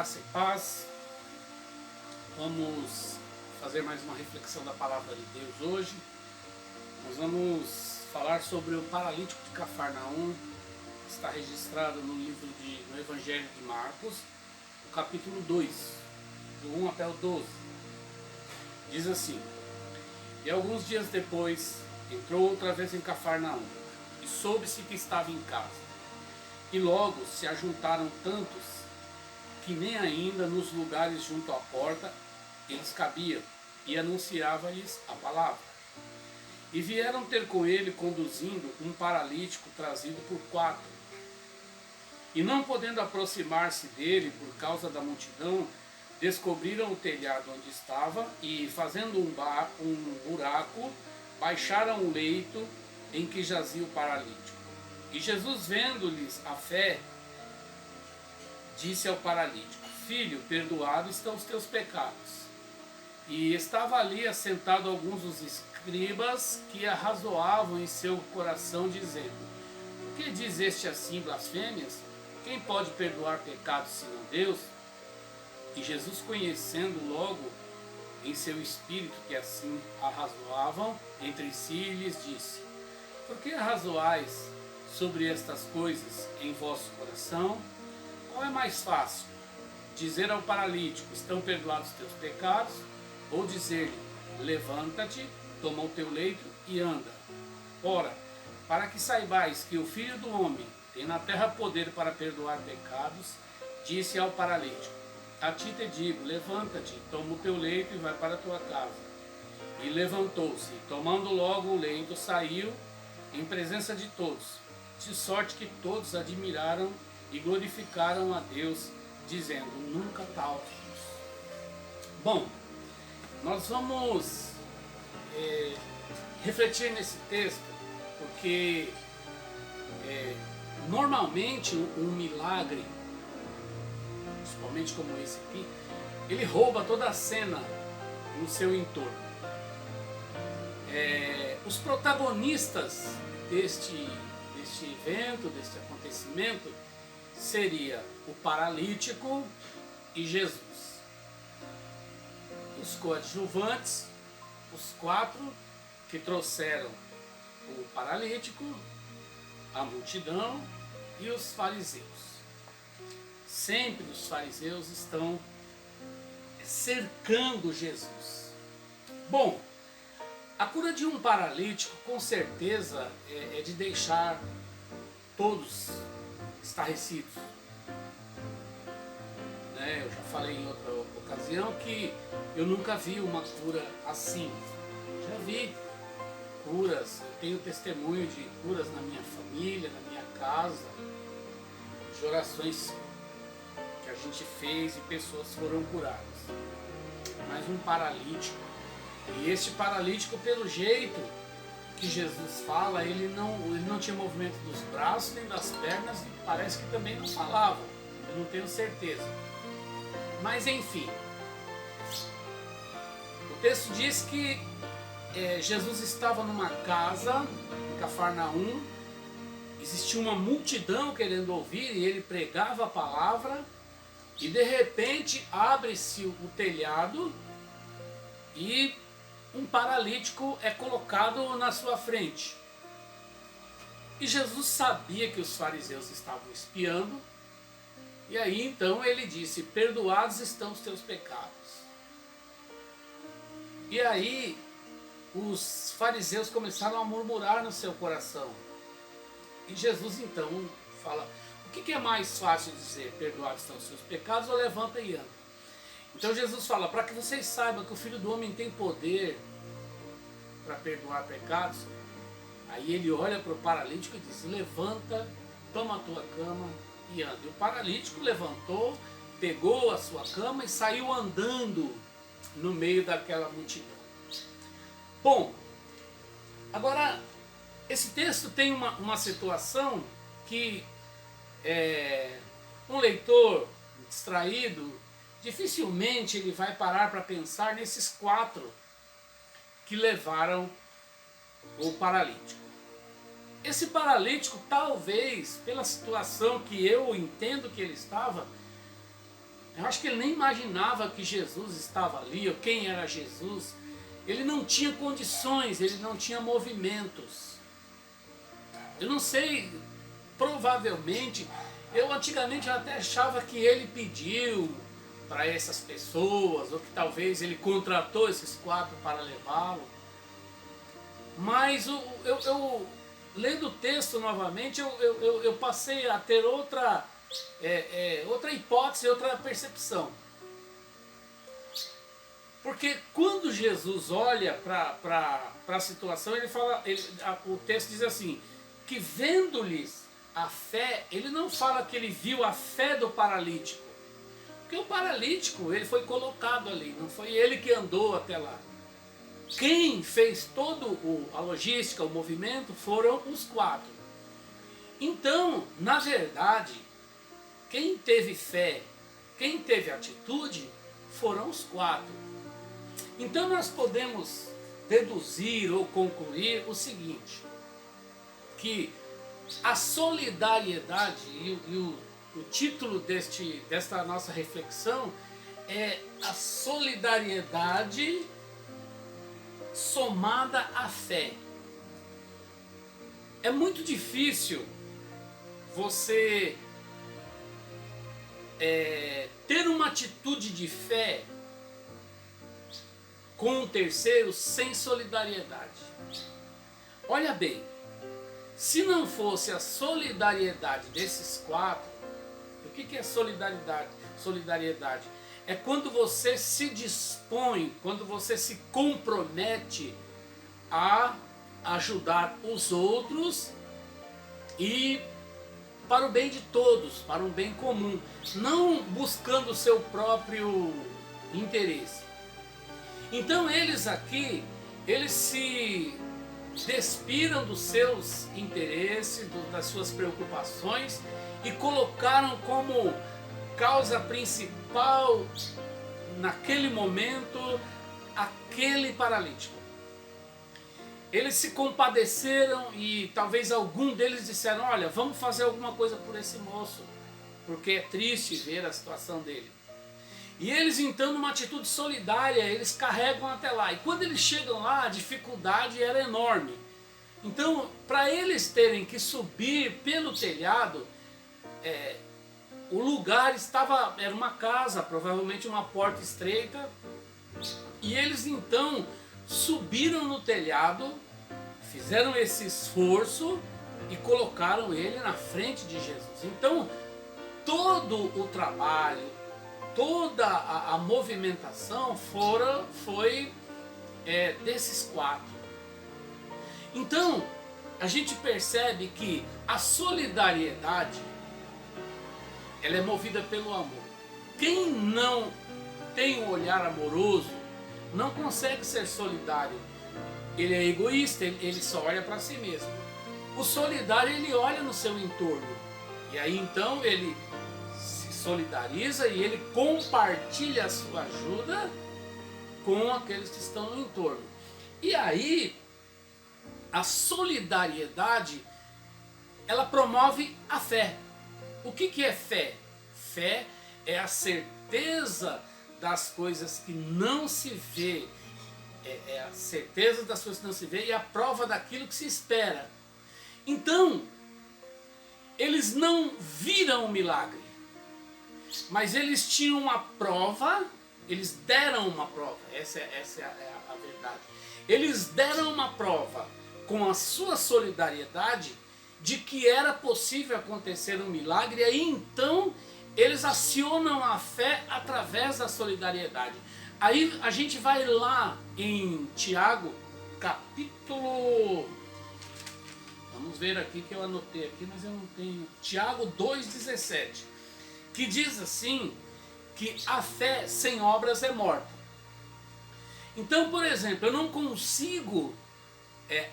Graça e paz. Vamos fazer mais uma reflexão da palavra de Deus hoje. Nós vamos falar sobre o paralítico de Cafarnaum, que está registrado no Evangelho de Marcos, no capítulo 2, do 1 até o 12. Diz assim: E alguns dias depois entrou outra vez em Cafarnaum, e soube-se que estava em casa. E logo se ajuntaram tantos que nem ainda nos lugares junto à porta eles cabiam, e anunciava-lhes a palavra. E vieram ter com ele conduzindo um paralítico trazido por 4. E não podendo aproximar-se dele por causa da multidão, descobriram o telhado onde estava e, fazendo um buraco, baixaram o leito em que jazia o paralítico. E Jesus, vendo-lhes a fé, disse ao paralítico: Filho, perdoados estão os teus pecados. E estava ali assentado alguns dos escribas que arrazoavam em seu coração, dizendo: Por que diz este assim blasfêmias? Quem pode perdoar pecados senão Deus? E Jesus, conhecendo logo em seu espírito que assim arrazoavam entre si, lhes disse: Por que arrazoais sobre estas coisas em vosso coração? Qual é mais fácil? Dizer ao paralítico: estão perdoados os teus pecados? Ou dizer-lhe: levanta-te, toma o teu leito e anda? Ora, para que saibais que o Filho do Homem tem na terra poder para perdoar pecados, disse ao paralítico: a ti te digo, levanta-te, toma o teu leito e vai para a tua casa. E levantou-se, e tomando logo o leito, saiu em presença de todos, de sorte que todos admiraram e glorificaram a Deus, dizendo: nunca tal vimos. Bom, nós vamos refletir nesse texto, porque normalmente um milagre, principalmente como esse aqui, ele rouba toda a cena no seu entorno. Os protagonistas deste evento, deste acontecimento, seria o paralítico e Jesus. Os coadjuvantes, os 4 que trouxeram o paralítico, a multidão e os fariseus. Sempre os fariseus estão cercando Jesus. Bom, a cura de um paralítico com certeza é de deixar todos estarrecidos. Eu já falei em outra ocasião que eu nunca vi uma cura assim. Já vi curas, eu tenho testemunho de curas na minha família, na minha casa, de orações que a gente fez e pessoas foram curadas. Mas um paralítico, e este paralítico, pelo jeito que Jesus fala, ele não tinha movimento dos braços nem das pernas, e parece que também não falava, eu não tenho certeza. Mas enfim, o texto diz que Jesus estava numa casa em Cafarnaum, existia uma multidão querendo ouvir e ele pregava a palavra, e de repente abre-se o telhado e um paralítico é colocado na sua frente. E Jesus sabia que os fariseus estavam espiando, e aí então ele disse: perdoados estão os teus pecados. E aí os fariseus começaram a murmurar no seu coração. E Jesus então fala: o que é mais fácil dizer, perdoados estão os seus pecados, ou levanta e anda? Então Jesus fala: para que vocês saibam que o Filho do Homem tem poder para perdoar pecados. Aí ele olha para o paralítico e diz: levanta, toma a tua cama e anda. E o paralítico levantou, pegou a sua cama e saiu andando no meio daquela multidão. Bom, agora esse texto tem uma situação que um leitor distraído dificilmente ele vai parar para pensar nesses 4 que levaram o paralítico. Esse paralítico, talvez, pela situação que eu entendo que ele estava, Eu acho que ele nem imaginava que Jesus estava ali, ou quem era Jesus. Ele não tinha condições, ele não tinha movimentos. Eu não sei, provavelmente, eu antigamente até achava que ele pediu para essas pessoas, ou que talvez ele contratou esses 4 para levá-lo. Mas eu lendo o texto novamente, eu passei a ter outra hipótese, outra percepção. Porque quando Jesus olha para a situação, ele fala, o texto diz assim, que vendo-lhes a fé, ele não fala que ele viu a fé do paralítico. Porque o paralítico, ele foi colocado ali, não foi ele que andou até lá. Quem fez toda a logística, o movimento, foram os 4. Então, na verdade, quem teve fé, quem teve atitude, foram os 4. Então nós podemos deduzir ou concluir o seguinte, que a solidariedade, e o título desta nossa reflexão é a solidariedade somada à fé. É muito difícil você ter uma atitude de fé com um terceiro sem solidariedade. Olha bem, se não fosse a solidariedade desses 4, o que é solidariedade? Solidariedade é quando você se dispõe, quando você se compromete a ajudar os outros e para o bem de todos, para um bem comum, não buscando o seu próprio interesse. Então eles aqui, eles se despiram dos seus interesses, das suas preocupações e colocaram como causa principal naquele momento aquele paralítico. Eles se compadeceram e talvez algum deles disseram, olha, vamos fazer alguma coisa por esse moço, porque é triste ver a situação dele. E eles então, numa atitude solidária, eles carregam até lá. E quando eles chegam lá, a dificuldade era enorme. Então, para eles terem que subir pelo telhado, o lugar era uma casa, provavelmente uma porta estreita. E eles então subiram no telhado, fizeram esse esforço e colocaram ele na frente de Jesus. Então, todo o trabalho, toda a movimentação foi desses 4. Então, a gente percebe que a solidariedade, ela é movida pelo amor. Quem não tem um olhar amoroso, não consegue ser solidário. Ele é egoísta, ele só olha para si mesmo. O solidário, ele olha no seu entorno. E aí então ele se solidariza e ele compartilha a sua ajuda com aqueles que estão no entorno. E aí, a solidariedade, ela promove a fé. O que é fé? Fé é a certeza das coisas que não se vê. É a certeza das coisas que não se vê e a prova daquilo que se espera. Então, eles não viram o milagre, mas eles tinham uma prova, eles deram uma prova, essa é a verdade. Eles deram uma prova com a sua solidariedade de que era possível acontecer um milagre, e aí então eles acionam a fé através da solidariedade. Aí a gente vai lá em Tiago, capítulo... Vamos ver aqui que eu anotei aqui, mas eu não tenho... Tiago 2,17, que diz assim, que a fé sem obras é morta. Então, por exemplo, eu não consigo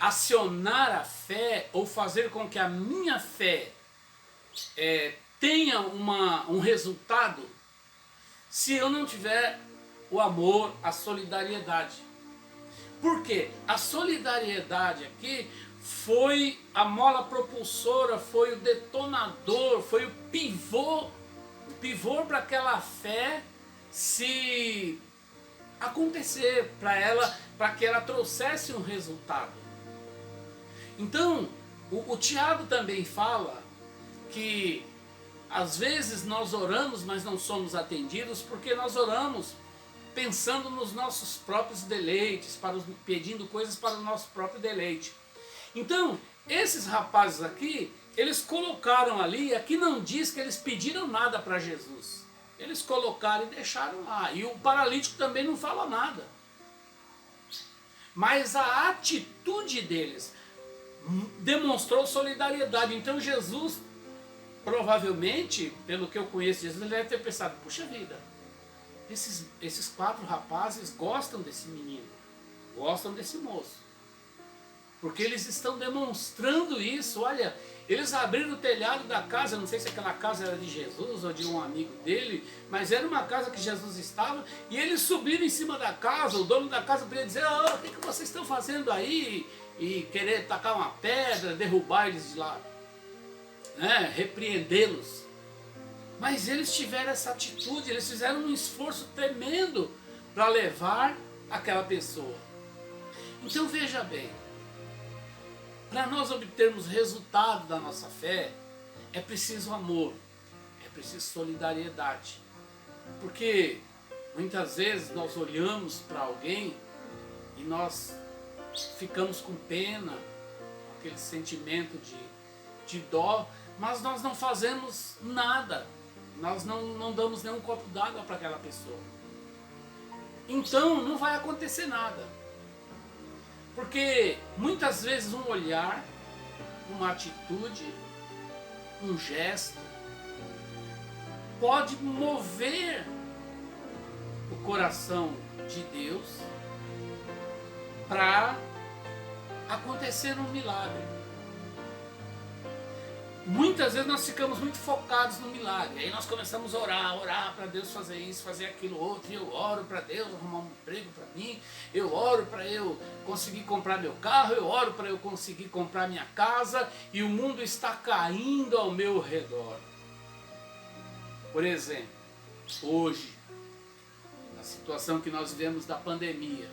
acionar a fé ou fazer com que a minha fé tenha um resultado se eu não tiver o amor, a solidariedade. Por quê? A solidariedade aqui foi a mola propulsora, foi o detonador, foi o pivô pivô para aquela fé se acontecer, para que ela trouxesse um resultado. Então, o Tiago também fala que às vezes nós oramos, mas não somos atendidos, porque nós oramos pensando nos nossos próprios deleites, pedindo coisas para o nosso próprio deleite. Então, esses rapazes aqui, eles colocaram ali, aqui não diz que eles pediram nada para Jesus. Eles colocaram e deixaram lá. E o paralítico também não fala nada. Mas a atitude deles demonstrou solidariedade. Então Jesus, provavelmente, pelo que eu conheço, Jesus ele deve ter pensado, puxa vida, esses 4 rapazes gostam desse menino, gostam desse moço. Porque eles estão demonstrando isso. Olha, eles abriram o telhado da casa, não sei se aquela casa era de Jesus ou de um amigo dele, mas era uma casa que Jesus estava, e eles subiram em cima da casa. O dono da casa podia dizer, o que vocês estão fazendo aí? E querer tacar uma pedra, derrubar eles de lá, né? Repreendê-los. Mas eles tiveram essa atitude, eles fizeram um esforço tremendo para levar aquela pessoa. Então veja bem, para nós obtermos resultado da nossa fé, é preciso amor, é preciso solidariedade. Porque muitas vezes nós olhamos para alguém e nós ficamos com pena, aquele sentimento de dó, mas nós não fazemos nada, nós não damos nenhum copo d'água para aquela pessoa. Então não vai acontecer nada. Porque muitas vezes um olhar, uma atitude, um gesto, pode mover o coração de Deus para acontecer um milagre. Muitas vezes nós ficamos muito focados no milagre, aí nós começamos a orar para Deus fazer isso, fazer aquilo outro, e eu oro para Deus arrumar um emprego para mim, eu oro para eu conseguir comprar meu carro, eu oro para eu conseguir comprar minha casa, e o mundo está caindo ao meu redor. Por exemplo, hoje, na situação que nós vivemos da pandemia,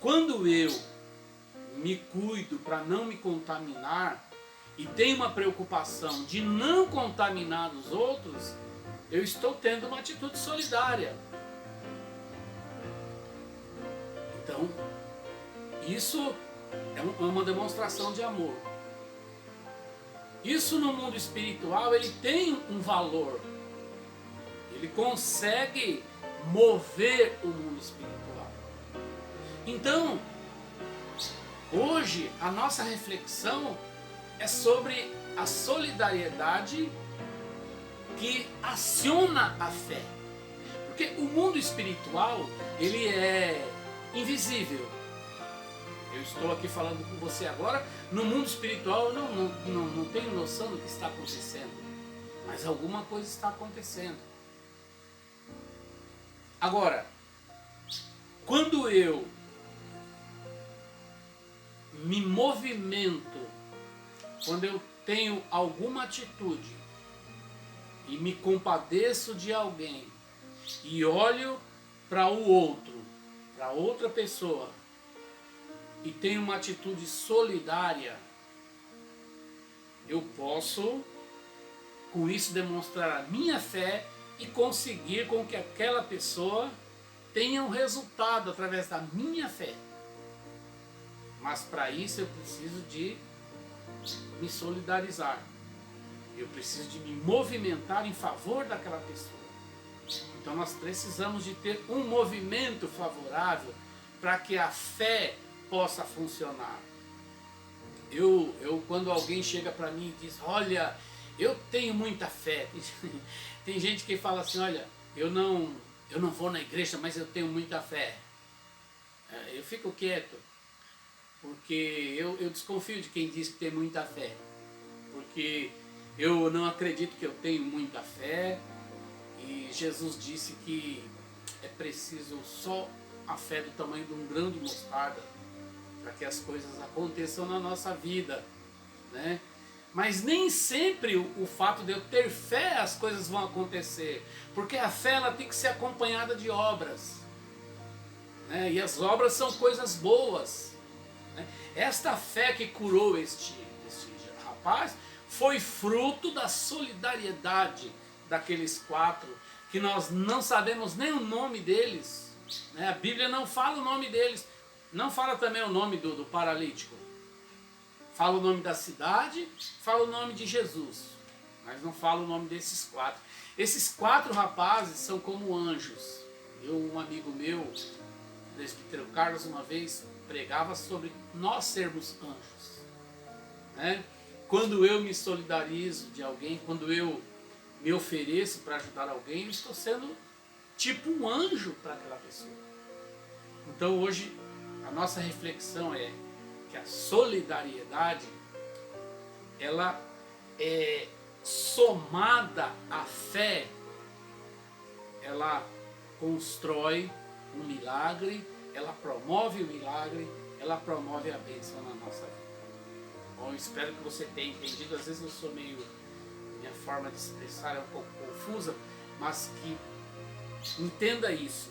quando eu me cuido para não me contaminar, e tenho uma preocupação de não contaminar os outros, eu estou tendo uma atitude solidária. Então, isso é uma demonstração de amor. Isso no mundo espiritual, ele tem um valor. Ele consegue mover o mundo espiritual. Então, hoje, a nossa reflexão é sobre a solidariedade que aciona a fé. Porque o mundo espiritual, ele é invisível. Eu estou aqui falando com você agora, no mundo espiritual eu não tenho noção do que está acontecendo. Mas alguma coisa está acontecendo. Agora, quando eu me movimento, quando eu tenho alguma atitude e me compadeço de alguém e olho para o outro, para outra pessoa, e tenho uma atitude solidária, eu posso com isso demonstrar a minha fé e conseguir com que aquela pessoa tenha um resultado através da minha fé. Mas para isso eu preciso de me solidarizar. Eu preciso de me movimentar em favor daquela pessoa. Então nós precisamos de ter um movimento favorável para que a fé possa funcionar. Quando alguém chega para mim e diz, olha, eu tenho muita fé. Tem gente que fala assim, olha, eu não vou na igreja, mas eu tenho muita fé. Eu fico quieto. Porque eu desconfio de quem diz que tem muita fé. Porque eu não acredito que eu tenho muita fé. E Jesus disse que é preciso só a fé do tamanho de um grão de mostarda para que as coisas aconteçam na nossa vida, né? Mas nem sempre o fato de eu ter fé as coisas vão acontecer, porque a fé ela tem que ser acompanhada de obras, né? E as obras são coisas boas, né? Esta fé que curou este rapaz foi fruto da solidariedade daqueles 4, que nós não sabemos nem o nome deles, né? A Bíblia não fala o nome deles, não fala também o nome do paralítico. Fala o nome da cidade, fala o nome de Jesus, mas não fala o nome desses 4. Esses 4 rapazes são como anjos. Um amigo meu, o presbítero Carlos, uma vez pregava sobre nós sermos anjos, né? Quando eu me solidarizo de alguém, quando eu me ofereço para ajudar alguém, eu estou sendo tipo um anjo para aquela pessoa. Então hoje a nossa reflexão é que a solidariedade, ela é somada à fé, ela constrói um milagre, ela promove o milagre, ela promove a bênção na nossa vida. Bom, eu espero que você tenha entendido. Às vezes eu sou minha forma de expressar é um pouco confusa, mas que entenda isso.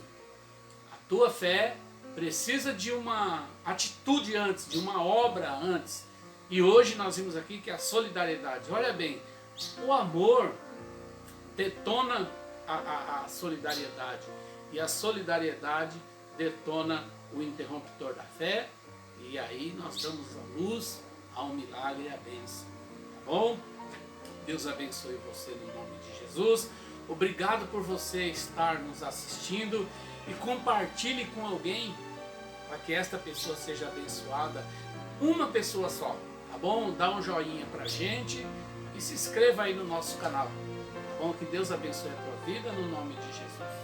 A tua fé precisa de uma atitude antes, de uma obra antes. E hoje nós vimos aqui que a solidariedade, olha bem, o amor detona a solidariedade, e a solidariedade detona o interruptor da fé, e aí nós damos a luz ao milagre e à bênção. Tá bom? Deus abençoe você no nome de Jesus. Obrigado por você estar nos assistindo, e compartilhe com alguém para que esta pessoa seja abençoada. Uma pessoa só, tá bom? Dá um joinha pra gente e se inscreva aí no nosso canal, tá bom? Que Deus abençoe a tua vida no nome de Jesus.